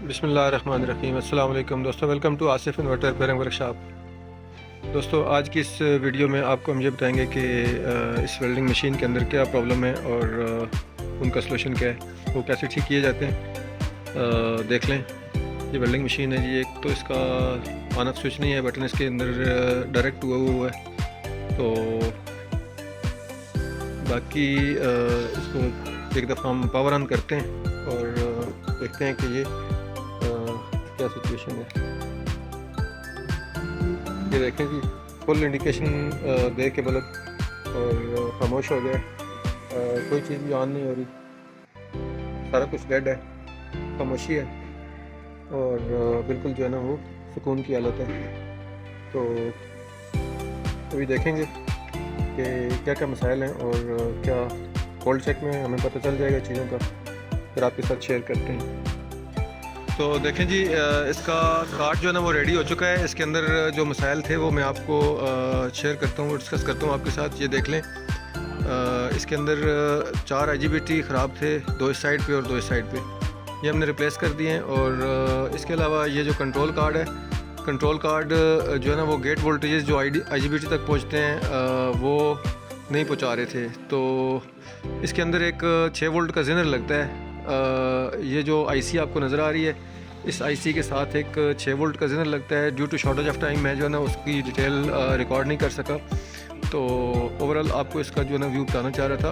बिस्मिल्लाहिर्रहमानिर्रहीम। अस्सलाम वालेकुम दोस्तों, welcome to Asif inverter repairing workshop. दोस्तों, आज की इस वीडियो में आपको हम ये बताएंगे कि इस वेल्डिंग मशीन के अंदर क्या प्रॉब्लम है और उनका सलूशन क्या है, वो कैसे ठीक किए जाते हैं। देख लें, ये वेल्डिंग मशीन है जी। एक तो इसका ऑन ऑफ स्विच नहीं है, बटन इसके अंदर डायरेक्ट हुआ है। तो बाकी इसको एक दफ़ा हम पावर ऑन करते हैं और देखते हैं कि ये क्या सिचुएशन है। ये देखें जी, फुल इंडिकेशन दे के बल्ब और खामोश हो गया। कोई चीज़ भी ऑन नहीं हो रही, सारा कुछ डेड है, खामोशी है और बिल्कुल जो है ना वो सुकून की हालत है। तो अभी देखेंगे कि क्या क्या मसाइल हैं और क्या कोल्ड चेक में हमें पता चल जाएगा चीज़ों का, फिर आपके साथ शेयर करते हैं। तो देखें जी, इसका कार्ड जो है ना वो रेडी हो चुका है। इसके अंदर जो मसाइल थे वो मैं आपको शेयर करता हूँ, डिस्कस करता हूँ आपके साथ। ये देख लें, इसके अंदर 4 IGBT ख़राब थे, 2 इस साइड पे और 2 इस साइड पे। ये हमने रिप्लेस कर दिए हैं। और इसके अलावा ये जो कंट्रोल कार्ड है, कंट्रोल कार्ड जो है ना वो गेट वोल्टेजेस जो IGBT तक पहुँचते हैं वो नहीं पहुँचा रहे थे। तो इसके अंदर एक 6 वोल्ट का ज़ेनर लगता है। ये जो IC आपको नज़र आ रही है, इस IC के साथ एक 6 वोल्ट का ज़ेनर लगता है। Due to shortage of time मैं जो है ना उसकी डिटेल रिकॉर्ड नहीं कर सका, तो ओवरऑल आपको इसका जो है ना व्यू बताना चाह रहा था,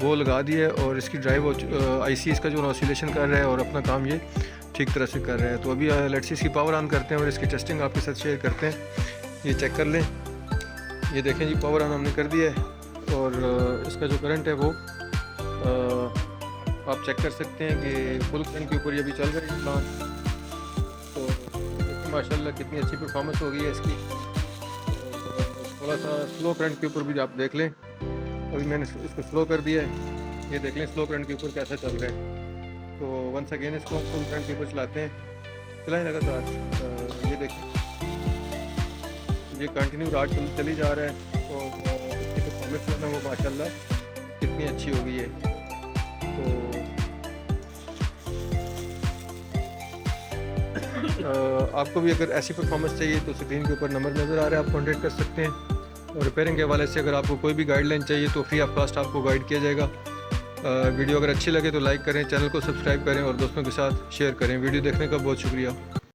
वो लगा दिया है। और इसकी ड्राइव IC इसका जो है ऑसिलेशन कर रहा है और अपना काम ये ठीक तरह से कर रहा है। तो अभी लेट्स सी इसकी पावर ऑन करते हैं और इसकी टेस्टिंग आपके साथ शेयर करते हैं। ये चेक कर लें, ये देखें जी, पावर ऑन हमने कर दिया है और इसका जो करंट है वो आप चेक कर सकते हैं कि फुल करंट के ऊपर ये भी चल रही है प्लांट। तो माशाल्लाह कितनी अच्छी परफॉर्मेंस हो गई है इसकी। थोड़ा सा स्लो करंट के ऊपर भी आप देख लें, अभी मैंने इसको स्लो कर दिया है। ये देख लें स्लो करंट के ऊपर कैसा चल रहा है। तो वंस अगेन इसको हम फुल करंट के ऊपर चलाते हैं, चलाएँ लगातार। ये देखें, ये कंटिन्यू रात चली जा रहा है और इसकी परफॉर्मेंस जो है ना वो माशाल्लाह कितनी अच्छी हो गई है। तो आपको भी अगर ऐसी परफॉर्मेंस चाहिए तो स्क्रीन के ऊपर नंबर नज़र आ रहा है, आप कॉन्टेक्ट कर सकते हैं। और रिपेयरिंग के हवाले से अगर आपको कोई भी गाइडलाइन चाहिए तो फ्री ऑफ कॉस्ट आपको गाइड किया जाएगा। वीडियो अगर अच्छी लगे तो लाइक करें, चैनल को सब्सक्राइब करें और दोस्तों के साथ शेयर करें। वीडियो देखने का बहुत शुक्रिया।